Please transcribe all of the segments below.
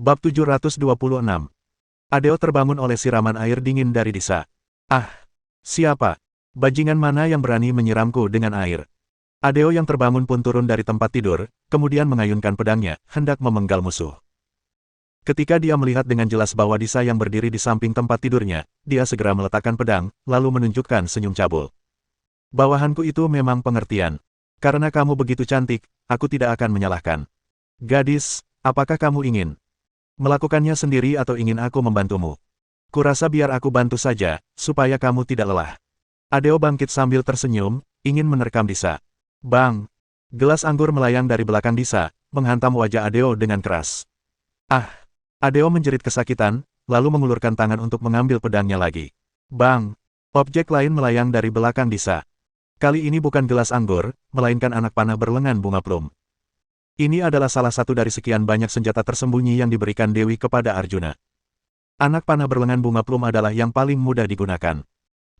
Bab 726. Adeo terbangun oleh siraman air dingin dari Disa. Ah! Siapa? Bajingan mana yang berani menyiramku dengan air? Adeo yang terbangun pun turun dari tempat tidur, kemudian mengayunkan pedangnya, hendak memenggal musuh. Ketika dia melihat dengan jelas bahwa Disa yang berdiri di samping tempat tidurnya, dia segera meletakkan pedang, lalu menunjukkan senyum cabul. Bawahanku itu memang pengertian. Karena kamu begitu cantik, aku tidak akan menyalahkan. Gadis, apakah kamu ingin melakukannya sendiri atau ingin aku membantumu? Kurasa biar aku bantu saja, supaya kamu tidak lelah. Adeo bangkit sambil tersenyum, ingin menerkam Disa. Bang! Gelas anggur melayang dari belakang Disa, menghantam wajah Adeo dengan keras. Ah! Adeo menjerit kesakitan, lalu mengulurkan tangan untuk mengambil pedangnya lagi. Bang! Objek lain melayang dari belakang Disa. Kali ini bukan gelas anggur, melainkan anak panah berlengan bunga plum. Ini adalah salah satu dari sekian banyak senjata tersembunyi yang diberikan Dewi kepada Arjuna. Anak panah berlengan bunga plum adalah yang paling mudah digunakan.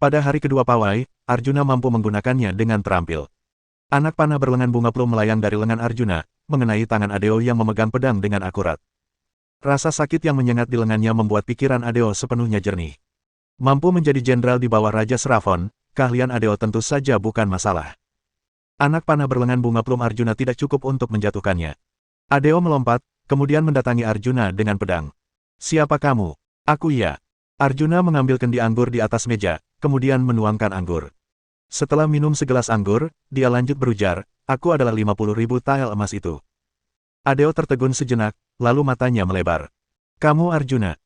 Pada hari kedua pawai, Arjuna mampu menggunakannya dengan terampil. Anak panah berlengan bunga plum melayang dari lengan Arjuna, mengenai tangan Adeo yang memegang pedang dengan akurat. Rasa sakit yang menyengat di lengannya membuat pikiran Adeo sepenuhnya jernih. Mampu menjadi jenderal di bawah Raja Sravon, keahlian Adeo tentu saja bukan masalah. Anak panah berlengan bunga plum Arjuna tidak cukup untuk menjatuhkannya. Adeo melompat, kemudian mendatangi Arjuna dengan pedang. Siapa kamu? Aku iya. Arjuna mengambil kendi anggur di atas meja, kemudian menuangkan anggur. Setelah minum segelas anggur, dia lanjut berujar, aku adalah 50.000 tael emas itu. Adeo tertegun sejenak, lalu matanya melebar. Kamu Arjuna?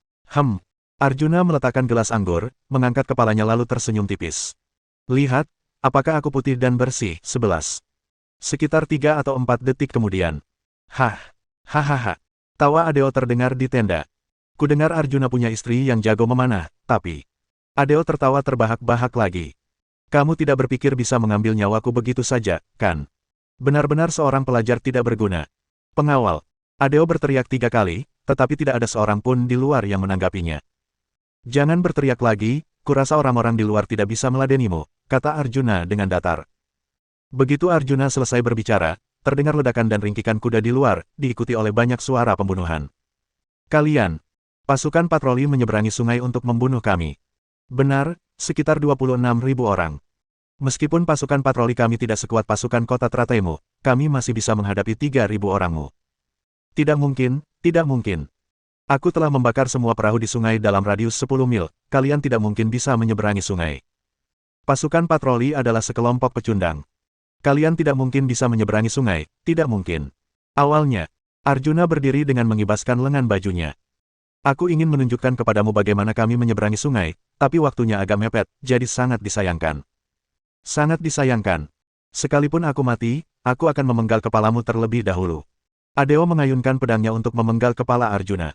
Arjuna meletakkan gelas anggur, mengangkat kepalanya lalu tersenyum tipis. Lihat, apakah aku putih dan bersih? 11. Sekitar 3 atau 4 detik kemudian. Hahaha. Tawa Adeo terdengar di tenda. Kudengar Arjuna punya istri yang jago memanah, tapi... Adeo tertawa terbahak-bahak lagi. Kamu tidak berpikir bisa mengambil nyawaku begitu saja, kan? Benar-benar seorang pelajar tidak berguna. Pengawal. Adeo berteriak 3 kali, tetapi tidak ada seorang pun di luar yang menanggapinya. Jangan berteriak lagi, kurasa orang-orang di luar tidak bisa meladenimu, kata Arjuna dengan datar. Begitu Arjuna selesai berbicara, terdengar ledakan dan ringkikan kuda di luar, diikuti oleh banyak suara pembunuhan. Kalian, pasukan patroli menyeberangi sungai untuk membunuh kami. Benar, sekitar 26.000 orang. Meskipun pasukan patroli kami tidak sekuat pasukan kota terataimu, kami masih bisa menghadapi 3.000 orangmu. Tidak mungkin, tidak mungkin. Aku telah membakar semua perahu di sungai dalam radius 10 mil, kalian tidak mungkin bisa menyeberangi sungai. Pasukan patroli adalah sekelompok pecundang. Kalian tidak mungkin bisa menyeberangi sungai, tidak mungkin. Awalnya, Arjuna berdiri dengan mengibaskan lengan bajunya. Aku ingin menunjukkan kepadamu bagaimana kami menyeberangi sungai, tapi waktunya agak mepet, jadi sangat disayangkan. Sangat disayangkan. Sekalipun aku mati, aku akan memenggal kepalamu terlebih dahulu. Adeo mengayunkan pedangnya untuk memenggal kepala Arjuna.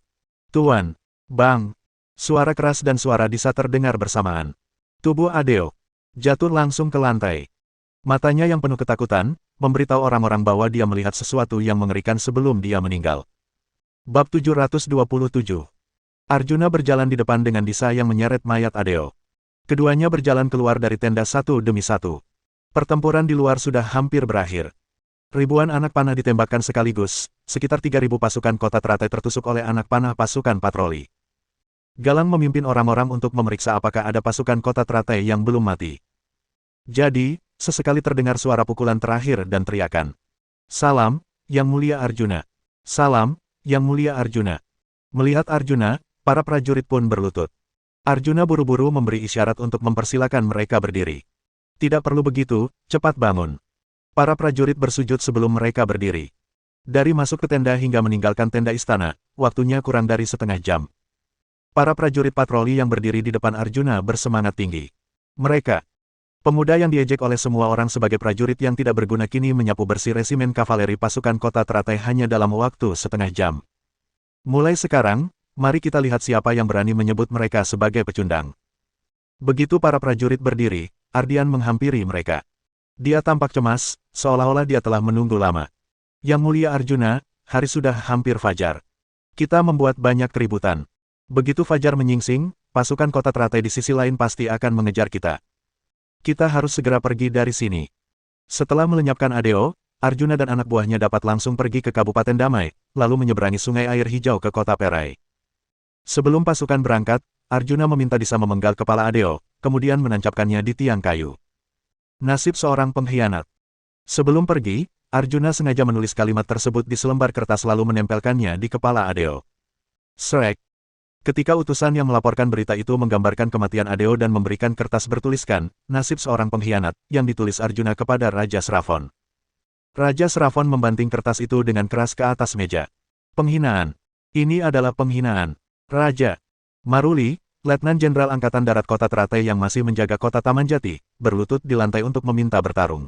Tuan! Bang! Suara keras dan suara Disa terdengar bersamaan. Tubuh Adeo jatuh langsung ke lantai. Matanya yang penuh ketakutan, memberitahu orang-orang bahwa dia melihat sesuatu yang mengerikan sebelum dia meninggal. Bab 727. Arjuna berjalan di depan dengan Disa yang menyeret mayat Adeo. Keduanya berjalan keluar dari tenda satu demi satu. Pertempuran di luar sudah hampir berakhir. Ribuan anak panah ditembakkan sekaligus, sekitar 3.000 pasukan kota teratai tertusuk oleh anak panah pasukan patroli. Galang memimpin orang-orang untuk memeriksa apakah ada pasukan kota teratai yang belum mati. Jadi, sesekali terdengar suara pukulan terakhir dan teriakan. Salam, Yang Mulia Arjuna. Salam, Yang Mulia Arjuna. Melihat Arjuna, para prajurit pun berlutut. Arjuna buru-buru memberi isyarat untuk mempersilakan mereka berdiri. Tidak perlu begitu, cepat bangun. Para prajurit bersujud sebelum mereka berdiri. Dari masuk ke tenda hingga meninggalkan tenda istana, waktunya kurang dari setengah jam. Para prajurit patroli yang berdiri di depan Arjuna bersemangat tinggi. Mereka, pemuda yang diejek oleh semua orang sebagai prajurit yang tidak berguna kini menyapu bersih resimen kavaleri pasukan kota teratai hanya dalam waktu setengah jam. Mulai sekarang, mari kita lihat siapa yang berani menyebut mereka sebagai pecundang. Begitu para prajurit berdiri, Ardian menghampiri mereka. Dia tampak cemas, seolah-olah dia telah menunggu lama. Yang Mulia Arjuna, hari sudah hampir fajar. Kita membuat banyak keributan. Begitu fajar menyingsing, pasukan kota teratai di sisi lain pasti akan mengejar kita. Kita harus segera pergi dari sini. Setelah melenyapkan Adeo, Arjuna dan anak buahnya dapat langsung pergi ke Kabupaten Damai, lalu menyeberangi sungai air hijau ke kota Perai. Sebelum pasukan berangkat, Arjuna meminta Disa memenggal kepala Adeo, kemudian menancapkannya di tiang kayu. Nasib seorang pengkhianat. Sebelum pergi, Arjuna sengaja menulis kalimat tersebut di selembar kertas lalu menempelkannya di kepala Adeo. Shrek. Ketika utusan yang melaporkan berita itu menggambarkan kematian Adeo dan memberikan kertas bertuliskan, nasib seorang pengkhianat, yang ditulis Arjuna kepada Raja Sravon. Raja Sravon membanting kertas itu dengan keras ke atas meja. Penghinaan. Ini adalah penghinaan. Raja. Maruli, Letnan Jenderal Angkatan Darat Kota Teratai yang masih menjaga kota Taman Jati, berlutut di lantai untuk meminta bertarung.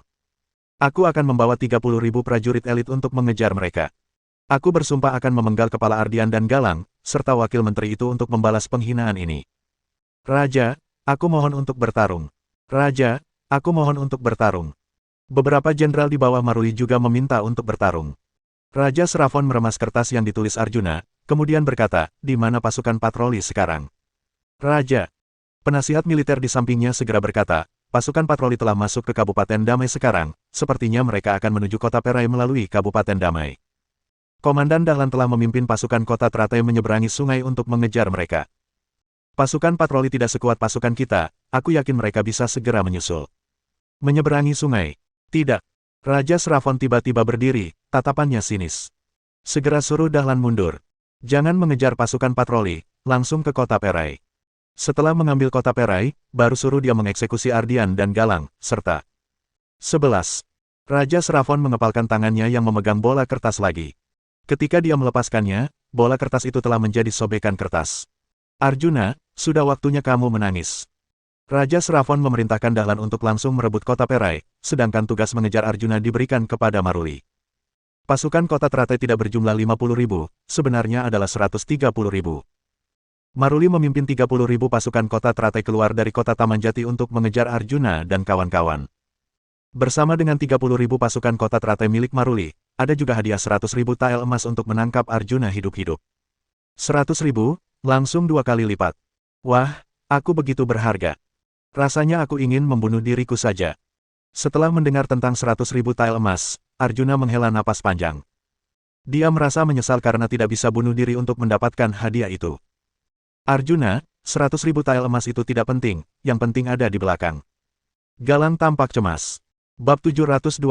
Aku akan membawa 30.000 prajurit elit untuk mengejar mereka. Aku bersumpah akan memenggal kepala Ardian dan Galang, serta wakil menteri itu untuk membalas penghinaan ini. Raja, aku mohon untuk bertarung. Raja, aku mohon untuk bertarung. Beberapa jenderal di bawah Maruli juga meminta untuk bertarung. Raja Sravon meremas kertas yang ditulis Arjuna, kemudian berkata, di mana pasukan patroli sekarang? Raja. Penasihat militer di sampingnya segera berkata, pasukan patroli telah masuk ke Kabupaten Damai sekarang, sepertinya mereka akan menuju kota Perai melalui Kabupaten Damai. Komandan Dahlan telah memimpin pasukan kota Teratai menyeberangi sungai untuk mengejar mereka. Pasukan patroli tidak sekuat pasukan kita, aku yakin mereka bisa segera menyusul. Menyeberangi sungai. Tidak. Raja Sravon tiba-tiba berdiri, tatapannya sinis. Segera suruh Dahlan mundur. Jangan mengejar pasukan patroli, langsung ke kota Perai. Setelah mengambil kota Perai, baru suruh dia mengeksekusi Ardian dan Galang, serta 11. Raja Sravon mengepalkan tangannya yang memegang bola kertas lagi. Ketika dia melepaskannya, bola kertas itu telah menjadi sobekan kertas. Arjuna, sudah waktunya kamu menangis. Raja Sravon memerintahkan Dahlan untuk langsung merebut kota Perai, sedangkan tugas mengejar Arjuna diberikan kepada Maruli. Pasukan kota Teratai tidak berjumlah 50.000, sebenarnya adalah 130.000. Maruli memimpin 30.000 pasukan kota Teratai keluar dari kota Taman Jati untuk mengejar Arjuna dan kawan-kawan. Bersama dengan 30.000 pasukan kota Teratai milik Maruli, ada juga hadiah 100.000 tael emas untuk menangkap Arjuna hidup-hidup. 100.000, langsung 2 kali lipat. Wah, aku begitu berharga. Rasanya aku ingin membunuh diriku saja. Setelah mendengar tentang 100.000 tael emas, Arjuna menghela napas panjang. Dia merasa menyesal karena tidak bisa bunuh diri untuk mendapatkan hadiah itu. Arjuna, 100.000 tael emas itu tidak penting, yang penting ada di belakang. Galang tampak cemas. Bab 728.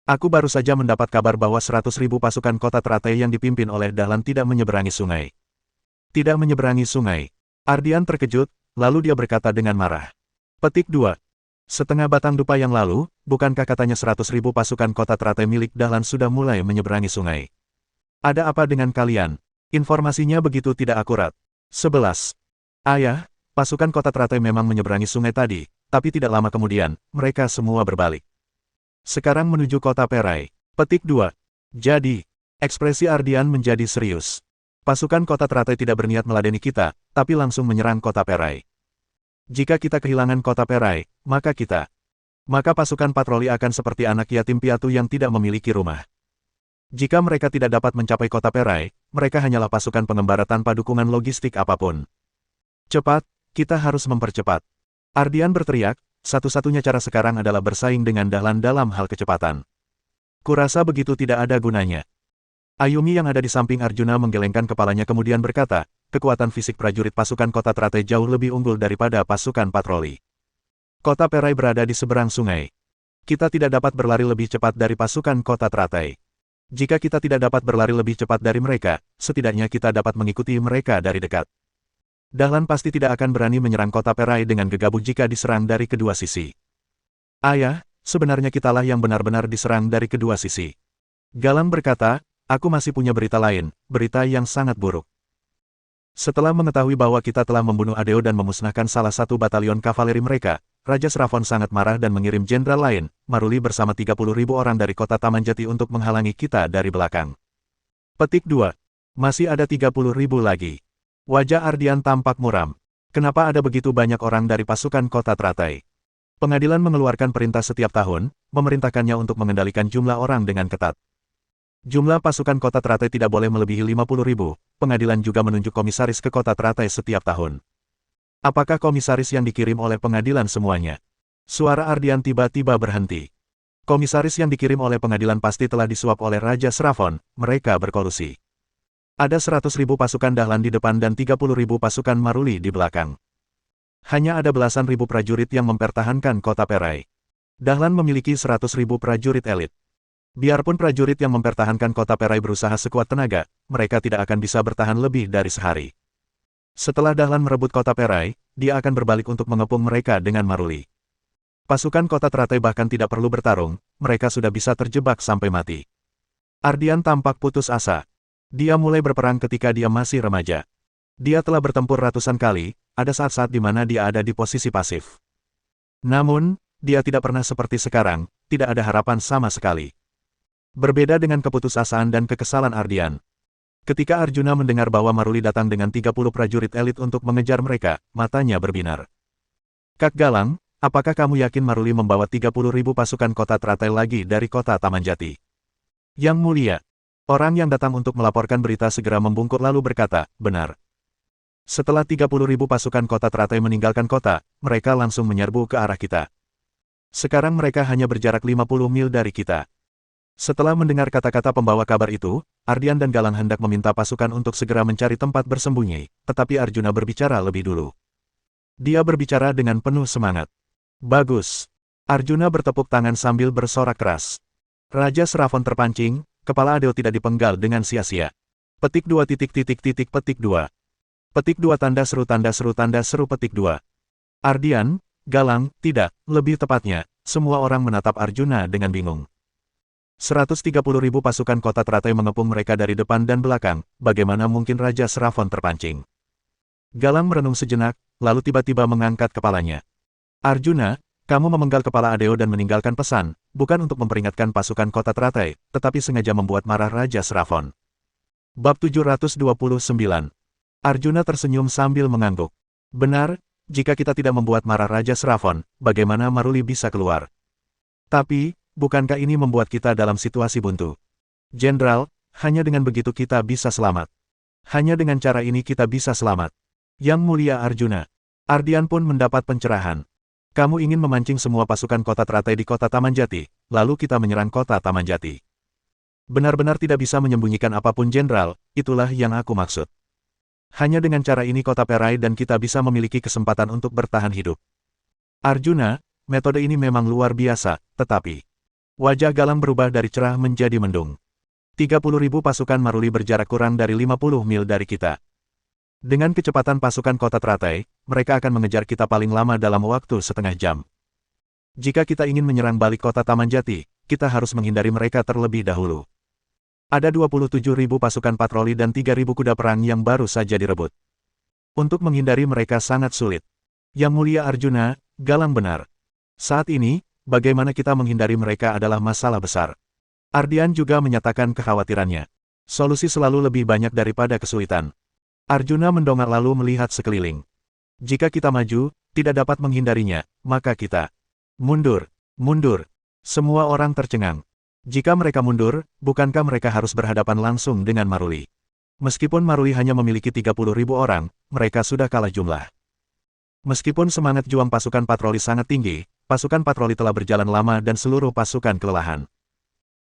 Aku baru saja mendapat kabar bahwa 100.000 pasukan kota Teratai yang dipimpin oleh Dahlan tidak menyeberangi sungai. Tidak menyeberangi sungai. Ardian terkejut, lalu dia berkata dengan marah. Petik 2. Setengah batang dupa yang lalu, bukankah katanya 100.000 pasukan kota Teratai milik Dahlan sudah mulai menyeberangi sungai? Ada apa dengan kalian? Informasinya begitu tidak akurat. 11. Ayah, pasukan kota Teratai memang menyeberangi sungai tadi, tapi tidak lama kemudian, mereka semua berbalik. Sekarang menuju kota Perai. Petik 2. Jadi, ekspresi Ardian menjadi serius. Pasukan kota Teratai tidak berniat meladeni kita, tapi langsung menyerang kota Perai. Jika kita kehilangan kota Perai, maka pasukan patroli akan seperti anak yatim piatu yang tidak memiliki rumah. Jika mereka tidak dapat mencapai kota Perai, mereka hanyalah pasukan pengembara tanpa dukungan logistik apapun. Cepat, kita harus mempercepat. Ardian berteriak, satu-satunya cara sekarang adalah bersaing dengan Dahlan dalam hal kecepatan. Kurasa begitu tidak ada gunanya. Ayumi yang ada di samping Arjuna menggelengkan kepalanya kemudian berkata, kekuatan fisik prajurit pasukan kota Teratai jauh lebih unggul daripada pasukan patroli. Kota Perai berada di seberang sungai. Kita tidak dapat berlari lebih cepat dari pasukan kota Teratai. Jika kita tidak dapat berlari lebih cepat dari mereka, setidaknya kita dapat mengikuti mereka dari dekat. Dahlan pasti tidak akan berani menyerang kota Perai dengan gegabah jika diserang dari kedua sisi. Ayah, sebenarnya kitalah yang benar-benar diserang dari kedua sisi. Galang berkata, aku masih punya berita lain, berita yang sangat buruk. Setelah mengetahui bahwa kita telah membunuh Adeo dan memusnahkan salah satu batalion kavaleri mereka, Raja Sravon sangat marah dan mengirim jenderal lain, Maruli bersama 30.000 orang dari kota Taman Jati untuk menghalangi kita dari belakang. Petik 2. Masih ada 30.000 lagi. Wajah Ardian tampak muram. Kenapa ada begitu banyak orang dari pasukan kota Teratai? Pengadilan mengeluarkan perintah setiap tahun, memerintahkannya untuk mengendalikan jumlah orang dengan ketat. Jumlah pasukan kota Teratai tidak boleh melebihi 50.000, pengadilan juga menunjuk komisaris ke kota Teratai setiap tahun. Apakah komisaris yang dikirim oleh pengadilan semuanya? Suara Ardian tiba-tiba berhenti. Komisaris yang dikirim oleh pengadilan pasti telah disuap oleh Raja Sravon, mereka berkolusi. Ada 100.000 pasukan Dahlan di depan dan 30.000 pasukan Maruli di belakang. Hanya ada belasan ribu prajurit yang mempertahankan kota Perai. Dahlan memiliki 100.000 prajurit elit. Biarpun prajurit yang mempertahankan kota Perai berusaha sekuat tenaga, mereka tidak akan bisa bertahan lebih dari sehari. Setelah Dahlan merebut kota Perai, dia akan berbalik untuk mengepung mereka dengan Maruli. Pasukan kota teratai bahkan tidak perlu bertarung, mereka sudah bisa terjebak sampai mati. Ardian tampak putus asa. Dia mulai berperang ketika dia masih remaja. Dia telah bertempur ratusan kali, ada saat-saat di mana dia ada di posisi pasif. Namun, dia tidak pernah seperti sekarang, tidak ada harapan sama sekali. Berbeda dengan keputusasaan dan kekesalan Ardian. Ketika Arjuna mendengar bahwa Maruli datang dengan 30 prajurit elit untuk mengejar mereka, matanya berbinar. Kak Galang, apakah kamu yakin Maruli membawa 30.000 pasukan kota teratai lagi dari kota Tamanjati? Yang mulia, orang yang datang untuk melaporkan berita segera membungkuk lalu berkata, benar. Setelah 30.000 pasukan kota teratai meninggalkan kota, mereka langsung menyerbu ke arah kita. Sekarang mereka hanya berjarak 50 mil dari kita. Setelah mendengar kata-kata pembawa kabar itu, Ardian dan Galang hendak meminta pasukan untuk segera mencari tempat bersembunyi, tetapi Arjuna berbicara lebih dulu. Dia berbicara dengan penuh semangat. Bagus. Arjuna bertepuk tangan sambil bersorak keras. Raja Sravon terpancing, kepala Adeo tidak dipenggal dengan sia-sia. Petik 2 petik 2. Petik 2 tanda seru petik 2. Ardian, Galang, tidak, lebih tepatnya, semua orang menatap Arjuna dengan bingung. 130.000 pasukan kota teratai mengepung mereka dari depan dan belakang, bagaimana mungkin Raja Sravon terpancing? Galang merenung sejenak, lalu tiba-tiba mengangkat kepalanya. Arjuna, kamu memenggal kepala Adeo dan meninggalkan pesan, bukan untuk memperingatkan pasukan kota teratai, tetapi sengaja membuat marah Raja Sravon. Bab 729. Arjuna tersenyum sambil mengangguk. Benar, jika kita tidak membuat marah Raja Sravon, bagaimana Maruli bisa keluar? Tapi, bukankah ini membuat kita dalam situasi buntu? Jenderal, hanya dengan begitu kita bisa selamat. Hanya dengan cara ini kita bisa selamat. Yang mulia Arjuna. Ardian pun mendapat pencerahan. Kamu ingin memancing semua pasukan kota teratai di kota Tamanjati, lalu kita menyerang kota Tamanjati. Benar-benar tidak bisa menyembunyikan apapun jenderal, itulah yang aku maksud. Hanya dengan cara ini kota Perai dan kita bisa memiliki kesempatan untuk bertahan hidup. Arjuna, metode ini memang luar biasa, tetapi... Wajah Galang berubah dari cerah menjadi mendung. 30.000 pasukan Maruli berjarak kurang dari 50 mil dari kita. Dengan kecepatan pasukan kota teratai, mereka akan mengejar kita paling lama dalam waktu setengah jam. Jika kita ingin menyerang balik kota Tamanjati, kita harus menghindari mereka terlebih dahulu. Ada 27.000 pasukan patroli dan 3.000 kuda perang yang baru saja direbut. Untuk menghindari mereka sangat sulit. Yang mulia Arjuna, Galang benar. Saat ini, bagaimana kita menghindari mereka adalah masalah besar. Ardian juga menyatakan kekhawatirannya. Solusi selalu lebih banyak daripada kesulitan. Arjuna mendongak lalu melihat sekeliling. Jika kita maju, tidak dapat menghindarinya, maka kita mundur, mundur. Semua orang tercengang. Jika mereka mundur, bukankah mereka harus berhadapan langsung dengan Maruli? Meskipun Maruli hanya memiliki 30.000 orang, mereka sudah kalah jumlah. Meskipun semangat juang pasukan patroli sangat tinggi, pasukan patroli telah berjalan lama dan seluruh pasukan kelelahan.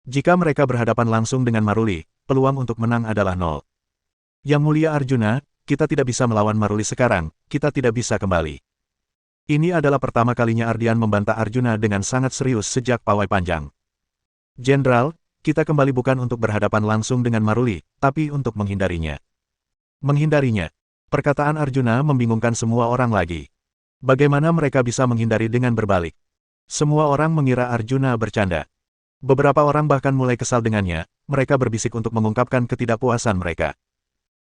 Jika mereka berhadapan langsung dengan Maruli, peluang untuk menang adalah nol. Yang mulia Arjuna, kita tidak bisa melawan Maruli sekarang, kita tidak bisa kembali. Ini adalah pertama kalinya Ardian membantah Arjuna dengan sangat serius sejak Pawai Panjang. Jenderal, kita kembali bukan untuk berhadapan langsung dengan Maruli, tapi untuk menghindarinya. Menghindarinya. Perkataan Arjuna membingungkan semua orang lagi. Bagaimana mereka bisa menghindari dengan berbalik? Semua orang mengira Arjuna bercanda. Beberapa orang bahkan mulai kesal dengannya, mereka berbisik untuk mengungkapkan ketidakpuasan mereka.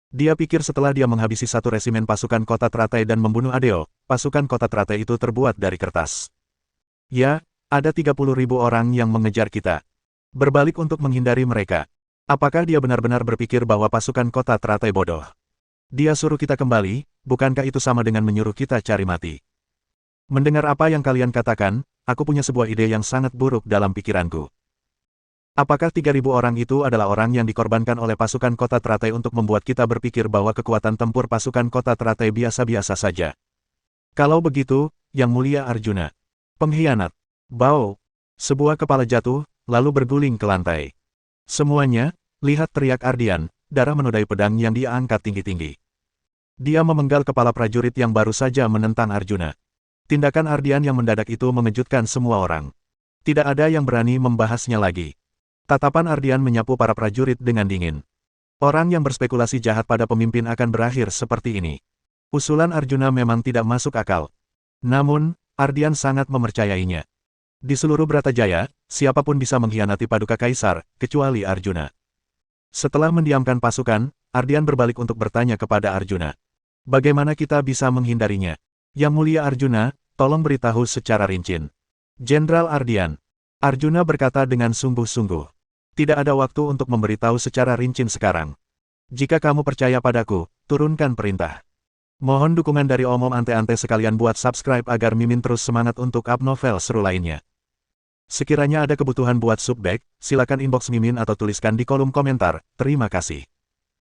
Dia pikir setelah dia menghabisi satu resimen pasukan kota teratai dan membunuh Adeo, pasukan kota teratai itu terbuat dari kertas. Ya, ada 30.000 orang yang mengejar kita. Berbalik untuk menghindari mereka. Apakah dia benar-benar berpikir bahwa pasukan kota teratai bodoh? Dia suruh kita kembali, bukankah itu sama dengan menyuruh kita cari mati? Mendengar apa yang kalian katakan, aku punya sebuah ide yang sangat buruk dalam pikiranku. Apakah 3.000 orang itu adalah orang yang dikorbankan oleh pasukan kota teratai untuk membuat kita berpikir bahwa kekuatan tempur pasukan kota teratai biasa-biasa saja? Kalau begitu, Yang Mulia Arjuna. Pengkhianat. Bao. Sebuah kepala jatuh, lalu berguling ke lantai. Semuanya, lihat, teriak Ardian, darah menodai pedang yang dia angkat tinggi-tinggi. Dia memenggal kepala prajurit yang baru saja menentang Arjuna. Tindakan Ardian yang mendadak itu mengejutkan semua orang. Tidak ada yang berani membahasnya lagi. Tatapan Ardian menyapu para prajurit dengan dingin. Orang yang berspekulasi jahat pada pemimpin akan berakhir seperti ini. Usulan Arjuna memang tidak masuk akal. Namun, Ardian sangat mempercayainya. Di seluruh Bratajaya, siapapun bisa mengkhianati Paduka Kaisar, kecuali Arjuna. Setelah mendiamkan pasukan, Ardian berbalik untuk bertanya kepada Arjuna. Bagaimana kita bisa menghindarinya? Yang Mulia Arjuna, tolong beritahu secara rinci. Jenderal Ardian. Arjuna berkata dengan sungguh-sungguh. Tidak ada waktu untuk memberitahu secara rinci sekarang. Jika kamu percaya padaku, turunkan perintah. Mohon dukungan dari Om Ante-Ante sekalian buat subscribe agar Mimin terus semangat untuk up novel seru lainnya. Sekiranya ada kebutuhan buat subback, silakan inbox Mimin atau tuliskan di kolom komentar. Terima kasih.